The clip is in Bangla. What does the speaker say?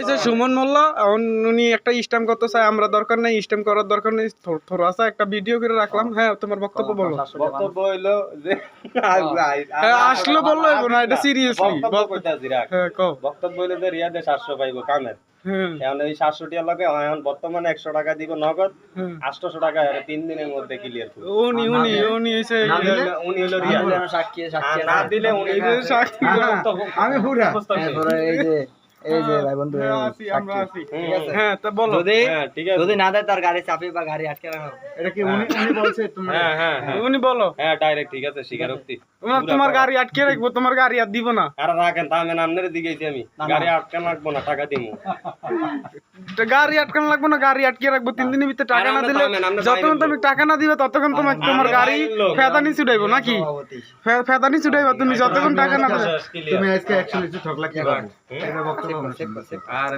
হয়েছে সুমন মোল্লা, উনি একটা স্ট্যাম্প করতে চায়, আমরা দরকার নেই, স্ট্যাম্প করার দরকার নেই, থোড়া সা একটা ভিডিও করে রাখলাম। হ্যাঁ, তোমার বক্তব্য বলো। বক্তব্য হইলো যে হ্যাঁ, আসলে বললো এখন এটা সিরিয়াসলি হ্যাঁ কও। বক্তব্য হইলো যে রিয়াদে 700 পাইবো কামের। এখন এই 700 টাকা লাগে এখন বর্তমানে 100 টাকা দিব নগদ, 800 টাকা 3 দিনের মধ্যে ক্লিয়ার করব। উনি হইছে উনি হলো রিয়াদ সাক্ষী না দিলে উনি সাক্ষী। আমি পুরা এই যে ভাই বন্ধু আমরা আছি। হ্যাঁ তা বলো। যদি না দেয় তার গাড়ি চাপি বা গাড়ি আটকে রাখো। এটা কি উনি বলছে তুমি? হ্যাঁ উনি বলো। হ্যাঁ ডাইরেক্ট ঠিক আছে স্বীকারোক্তি। তোমার গাড়ি আটকে রাখবো, তোমার গাড়ি আর দিব না। আর রাখেন তাহলে আপনারে দিগেছি আমি গাড়ি আটকান লাগবো না, টাকা দিমু। গাড়ি আটকানো লাগবো না, গাড়ি আটকে রাখবো 3 দিনের ভিতরে। টাকা না দিলে, যতক্ষণ তুমি টাকা না দিবে ততক্ষণ তোমার গাড়ি ফেদানি ছুটাইবো নাকি? ফেদানি ছুটাইবো তুমি যতক্ষণ টাকা না দিবে। তুমি আজকে অ্যাকচুয়ালি ঠকলা কি ভাবে? এটা বক্তব্য আর